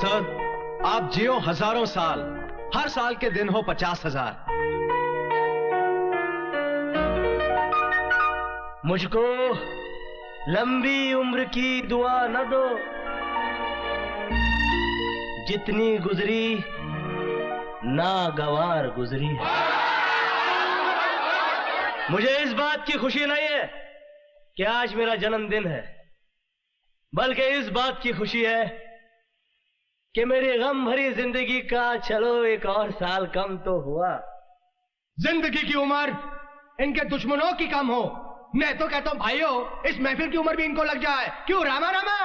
Sir, आप जियो हजारों साल, हर साल के दिन हो 50,000। मुझको लंबी उम्र की दुआ न दो, जितनी गुजरी नागवार गुजरी है। मुझे इस बात की खुशी नहीं है कि आज मेरा जन्मदिन है, बल्कि इस बात की खुशी है कि मेरी गम भरी जिंदगी का चलो एक और साल कम तो हुआ। जिंदगी की उम्र इनके दुश्मनों की कम हो। मैं तो कहता हूं भाइयों, इस महफिल की उम्र भी इनको लग जाए। क्यों रामा रामा?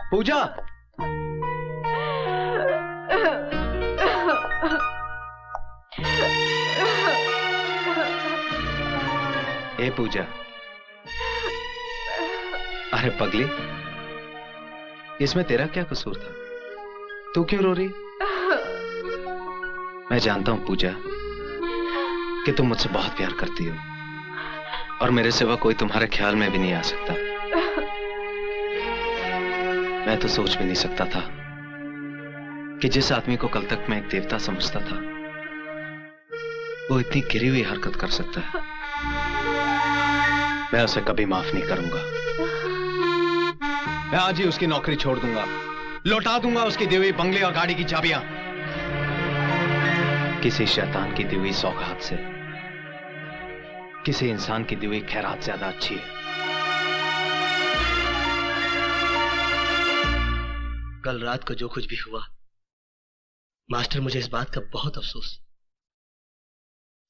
पूजा, ए पूजा, अरे पगली, इसमें तेरा क्या कसूर था? तू क्यों रो रही? मैं जानता हूं पूजा कि तुम मुझसे बहुत प्यार करती हो और मेरे सिवा कोई तुम्हारे ख्याल में भी नहीं आ सकता। मैं तो सोच भी नहीं सकता था कि जिस आदमी को कल तक मैं एक देवता समझता था, वो इतनी गिरी हुई हरकत कर सकता है। मैं उसे कभी माफ नहीं करूंगा। मैं आज ही उसकी नौकरी छोड़ दूंगा, लौटा दूंगा उसकी दी हुई बंगले और गाड़ी की चाबियां। किसी शैतान की दी हुई सौगात से किसी इंसान की दी हुई खैरात ज्यादा अच्छी है। कल रात को जो कुछ भी हुआ, मास्टर, मुझे इस बात का बहुत अफसोस।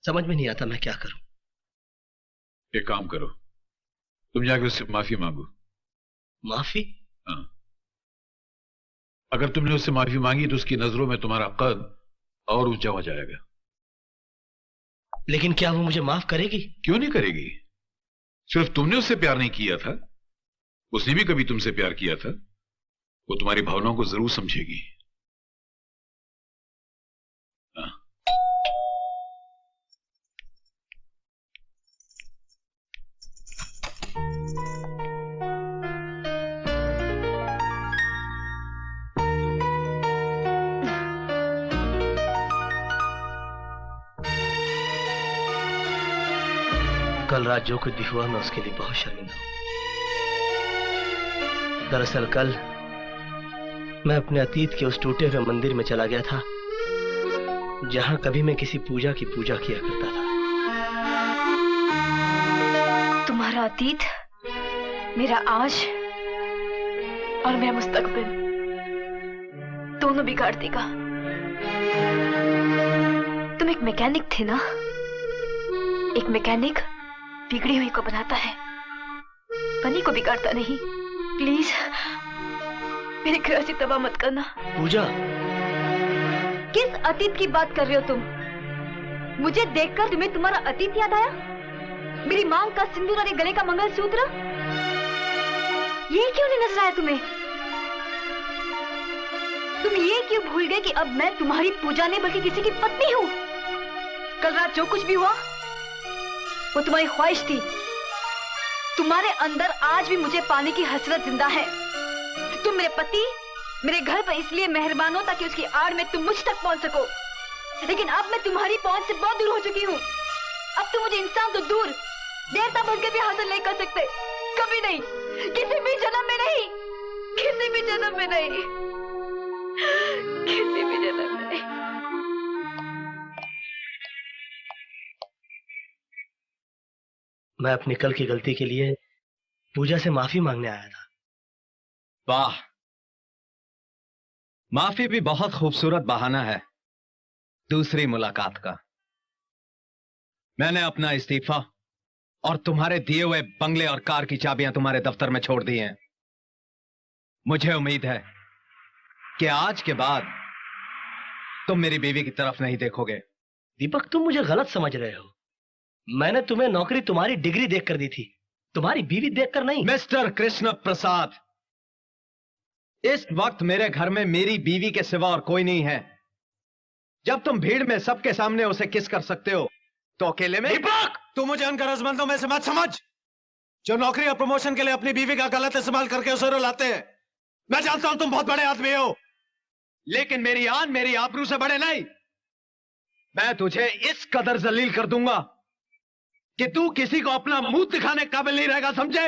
समझ में नहीं आता मैं क्या करूं। एक काम करो, तुम जाकर उससे माफी मांगो। माफी? हाँ। अगर तुमने उससे माफी मांगी तो उसकी नजरों में तुम्हारा कद और ऊंचा हो जाएगा। लेकिन क्या वो मुझे माफ करेगी? क्यों नहीं करेगी? सिर्फ तुमने उससे प्यार नहीं किया था, उसने भी कभी तुमसे प्यार किया था। वो तुम्हारी भावनाओं को जरूर समझेगी। हाँ। कल रात जो कुछ भी हुआ, मैं उसके लिए बहुत शर्मिंदा हूं। दरअसल कल मैं अपने अतीत के उस टूटे हुए मंदिर में चला गया था जहां कभी मैं किसी पूजा की पूजा किया करता था। तुम्हारा अतीत, मेरा आज और मेरा मुस्तकबिल दोनों बिगाड़ देगा। तुम एक मैकेनिक थे ना? एक मैकेनिक बिगड़ी हुई को बनाता है, बनी को बिगाड़ता नहीं। प्लीज मेरी गृहस्थी तबाह मत करना। पूजा, किस अतीत की बात कर रहे हो तुम? मुझे देखकर तुम्हें तुम्हारा अतीत याद आया? मेरी मांग का सिंदूर और गले का मंगलसूत्र, ये क्यों नहीं नजर आया तुम्हें? तुम ये क्यों भूल गए कि अब मैं तुम्हारी पूजा नहीं बल्कि किसी की पत्नी हूँ? कल रात जो कुछ भी हुआ वो तुम्हारी ख्वाहिश थी। तुम्हारे अंदर आज भी मुझे पाने की हसरत जिंदा है। तुम मेरे पति, मेरे घर पर इसलिए मेहरबान हो ताकि उसकी आड़ में तुम मुझ तक पहुंच सको। लेकिन अब मैं तुम्हारी पहुंच से बहुत दूर हो चुकी हूँ। अब तुम मुझे इंसान तो दूर, देवता बनकर भी हासिल नहीं कर सकते। कभी नहीं, किसी भी जन्म में नहीं, किसी भी जन्म में नहीं, किसी भी जन्म में नहीं। मैं अपनी कल की गलती के लिए पूजा से माफी मांगने आया था। वाह, माफी भी बहुत खूबसूरत बहाना है दूसरी मुलाकात का। मैंने अपना इस्तीफा और तुम्हारे दिए हुए बंगले और कार की चाबियां तुम्हारे दफ्तर में छोड़ दी हैं। मुझे उम्मीद है कि आज के बाद तुम मेरी बीवी की तरफ नहीं देखोगे। दीपक, तुम मुझे गलत समझ रहे हो। मैंने तुम्हें नौकरी तुम्हारी डिग्री देखकर दी थी, तुम्हारी बीवी देखकर नहीं। मिस्टर कृष्ण प्रसाद, इस वक्त मेरे घर में मेरी बीवी के सिवा और कोई नहीं है। जब तुम भीड़ में सबके सामने उसे किस कर सकते हो, तो अकेले में। दीपक, तू मुझे उन गरजमंदों में से मत समझ जो नौकरी और प्रमोशन के लिए अपनी बीवी का गलत इस्तेमाल करके उसे रुलाते हैं। मैं जानता हूं तुम बहुत बड़े आदमी हो, लेकिन मेरी आन मेरी आबरू से बड़े नहीं। मैं तुझे इस कदर जलील कर दूंगा कि तू किसी को अपना मुंह दिखाने के काबिल नहीं रहेगा, समझे?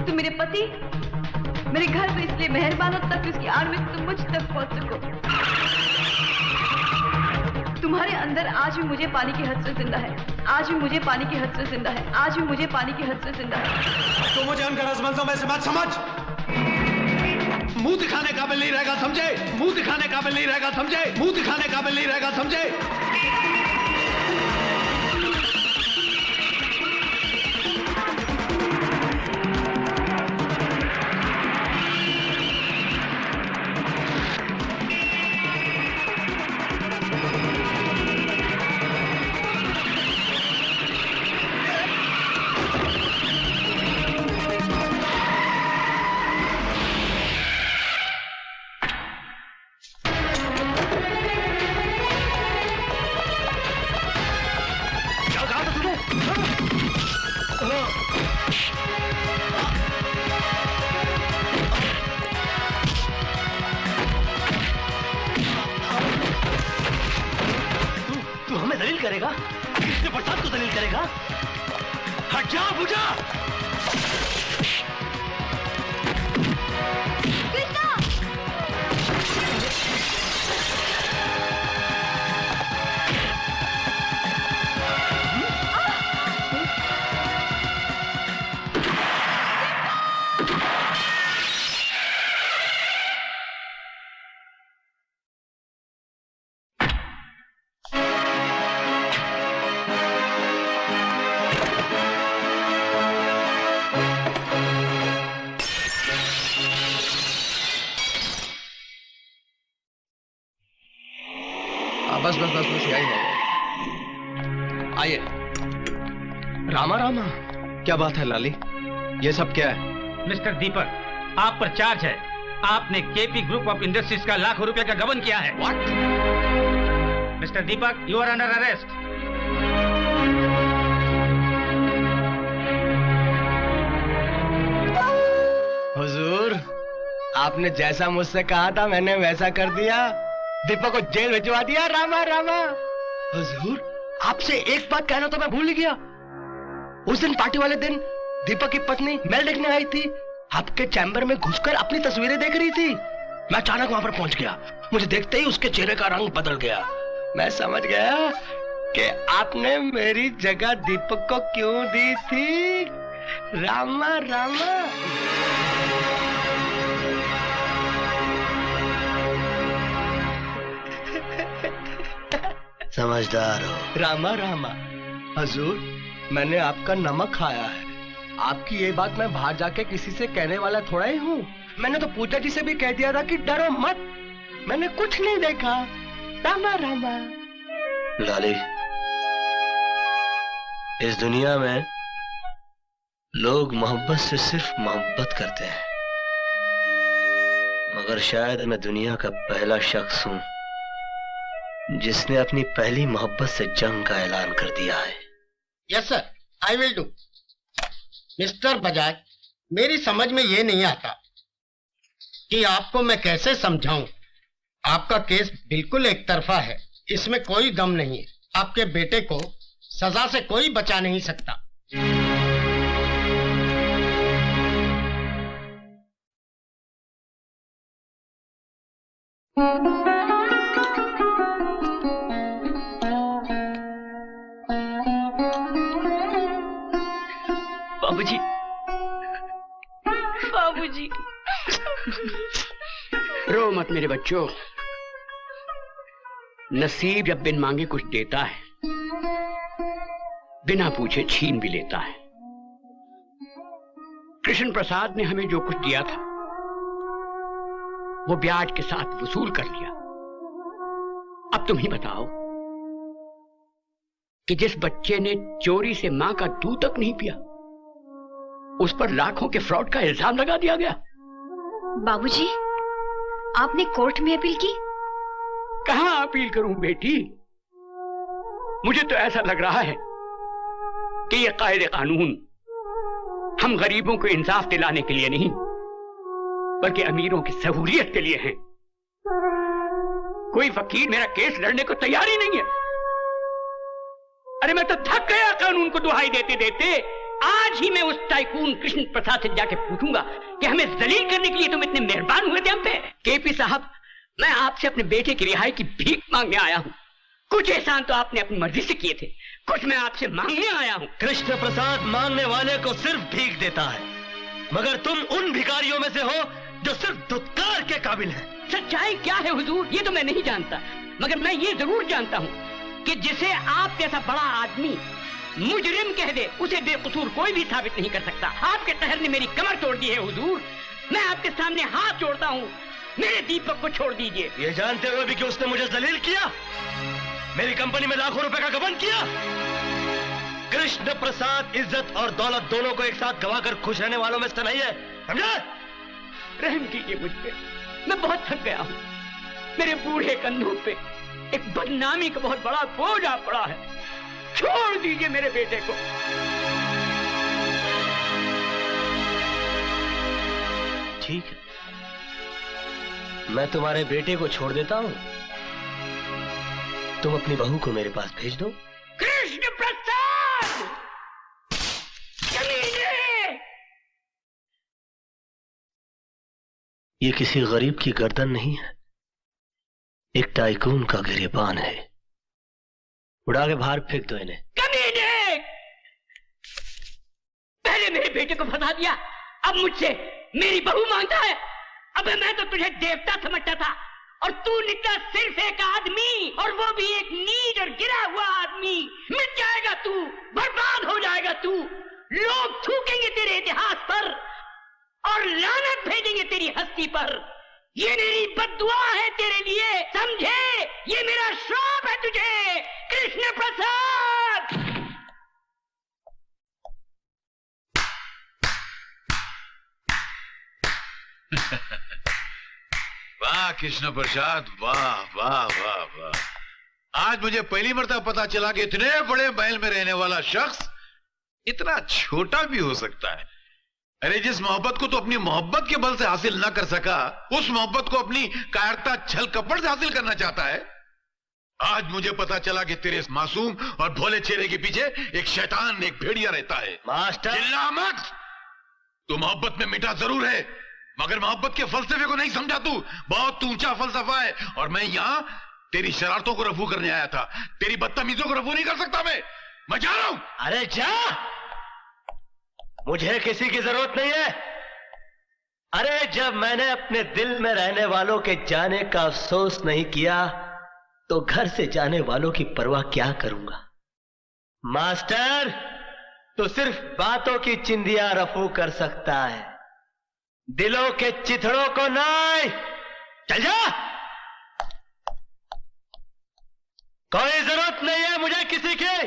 तुम मेरे पति, मेरे घर पे इसलिए मेहरबान हो तक उसकी आड़ में तुम मुझ तक पहुंच सको। तुम्हारे अंदर आज भी मुझे पानी की हद से जिंदा है, आज भी मुझे पानी की हद से जिंदा है, आज भी मुझे पानी की हद से जिंदा है। तू मुझे उन गरजमंदों में से मत समझ। मुंह दिखाने काबिल नहीं रहेगा, समझे? मुंह दिखाने काबिल नहीं रहेगा, समझे? मुंह दिखाने काबिल नहीं रहेगा, समझे? तू हमें दलील करेगा? कृष्ण प्रसाद को दलील करेगा? हट जा, बुझा। बस बस बस बस यही है। आइए। रामा रामा, क्या बात है लाली, ये सब क्या है? मिस्टर दीपक, आप पर चार्ज है। आपने केपी ग्रुप ऑफ इंडस्ट्रीज का लाखों रुपए का गबन किया है। What? Mister Deepak, you are under arrest. हुजूर, आपने जैसा मुझसे कहा था मैंने वैसा कर दिया। दीपक को जेल भिजवा दिया। रामा रामा। हुजूर, आपसे एक बात कहना तो मैं भूल ही गया। उस दिन पार्टी वाले दिन दीपक की पत्नी मेल देखने आई थी, आपके चैम्बर में घुसकर अपनी तस्वीरें देख रही थी। मैं अचानक वहां पर पहुंच गया। मुझे देखते ही उसके चेहरे का रंग बदल गया। मैं समझ गया कि आपने मेरी जगह दीपक को क्यों दी थी। रामा रामा। समझदार हो। रामा रामा। हजूर, मैंने आपका नमक खाया है। आपकी ये बात मैं बाहर जाके किसी से कहने वाला थोड़ा ही हूँ। मैंने तो पूजा जी से भी कह दिया था कि डरो मत, मैंने कुछ नहीं देखा। रामा रामा। लाली, इस दुनिया में लोग मोहब्बत से सिर्फ मोहब्बत करते हैं, मगर शायद मैं दुनिया का पहला शख्स हूं जिसने अपनी पहली मोहब्बत से जंग का ऐलान कर दिया है। Yes sir, I will do. Mister Bajaj, मेरी समझ में ये नहीं आता कि आपको मैं कैसे समझाऊं। आपका केस बिल्कुल एक तरफा है, इसमें कोई गम नहीं है। आपके बेटे को सजा से कोई बचा नहीं सकता। बाबूजी, बाबूजी। रो मत मेरे बच्चों। नसीब जब बिन मांगे कुछ देता है, बिना पूछे छीन भी लेता है। कृष्ण प्रसाद ने हमें जो कुछ दिया था वो ब्याज के साथ वसूल कर लिया। अब तुम ही बताओ कि जिस बच्चे ने चोरी से मां का दूध तक नहीं पिया, उस पर लाखों के फ्रॉड का इल्जाम लगा दिया गया। बाबूजी, आपने कोर्ट में अपील की? कहां अपील करूं बेटी? मुझे तो ऐसा लग रहा है कि ये कायदे कानून हम गरीबों को इंसाफ दिलाने के लिए नहीं, बल्कि अमीरों की सहूलियत के लिए हैं। कोई वकील मेरा केस लड़ने को तैयार ही नहीं है। अरे मैं तो थक गया कानून को दुहाई देते देते। आज ही मैं उस टाइकून कृष्ण प्रसाद से जाके पूछूंगा कि हमें जलील करने के लिए तुम इतने मेहरबान हुए थे हम पे। केपी साहब, मैं आपसे अपने बेटे की रिहाई की भीख मांगने आया हूं। कुछ एहसान तो आपने अपनी मर्जी से किए थे, कुछ मैं आपसे मांगने आया हूं। कृष्ण प्रसाद मांगने वाले को सिर्फ भीख देता है, मगर तुम उन भिखारियों में से हो जो सिर्फ धुतकार के काबिल हैं। सच्चाई क्या है हुजूर, ये तो मैं नहीं जानता, मगर मैं ये जरूर जानता हूं कि जिसे आप जैसा बड़ा आदमी मुजरिम कह दे, उसे बेकसूर कोई भी साबित नहीं कर सकता। आपके कहर ने मेरी कमर तोड़ दी है हुजूर। मैं आपके सामने हाथ जोड़ता हूं, मेरे दीपक को छोड़ दीजिए। ये जानते हुए भी कि उसने मुझे जलील किया, मेरी कंपनी में लाखों रुपए का गबन किया। कृष्ण प्रसाद इज्जत और दौलत दोनों को एक साथ गवाकर खुश रहने वालों में से नहीं है, समझा? रहम कीजिए मुझ पे, मैं बहुत थक गया हूं। मेरे बूढ़े कंधों पे एक बदनामी का बहुत बड़ा बोझ आ पड़ा है। छोड़ दीजिए मेरे बेटे को। ठीक है, मैं तुम्हारे बेटे को छोड़ देता हूं, तुम अपनी बहू को मेरे पास भेज दो। कृष्ण प्रसाद, कमीने! ये किसी गरीब की गर्दन नहीं है, एक टाइकून का गिरेबान है। उड़ा के बाहर फेंक दो इन्हें। कमीने! पहले मेरे बेटे को फंसा दिया, अब मुझसे मेरी बहू मांगता है। अबे मैं तो तुझे देवता समझता था और तू निकला सिर्फ एक आदमी, और वो भी एक नीच और गिरा हुआ आदमी। मिट जाएगा तू, बर्बाद हो जाएगा तू। लोग थूकेंगे तेरे इतिहास पर और लानत भेजेंगे तेरी हस्ती पर। ये मेरी बद्दुआ है तेरे लिए, समझे? ये मेरा श्राप है तुझे, कृष्ण प्रसाद। वाह कृष्ण प्रसाद, वाह वाह वाह वाह। आज मुझे पहली मर्तबा पता चला कि इतने बड़े महल में रहने वाला शख्स इतना छोटा भी हो सकता है। अरे जिस मोहब्बत को तो अपनी मोहब्बत के बल से हासिल ना कर सका, उस मोहब्बत को अपनी कायरता छल कपट से हासिल करना चाहता है। आज मुझे पता चला कि तेरे इस मासूम और भोले चेहरे के पीछे एक शैतान, एक भेड़िया रहता है। मास्टर, चिल्ला मत। तू मोहब्बत में मिटा जरूर है, मगर मोहब्बत के फलसफे को नहीं समझा तू। बहुत ऊंचा फलसफा है, और मैं यहां तेरी शरारतों को रफू करने आया था। तेरी बदतमीजों को रफू नहीं कर सकता मैं जा रहा हूं। अरे जा, मुझे किसी की जरूरत नहीं है। अरे जब मैंने अपने दिल में रहने वालों के जाने का अफसोस नहीं किया, तो घर से जाने वालों की परवाह क्या करूंगा? मास्टर, तो सिर्फ बातों की चिंदियां रफू कर सकता है, दिलों के चिथड़ों को नहीं। चल जा, कोई जरूरत नहीं है मुझे किसी की।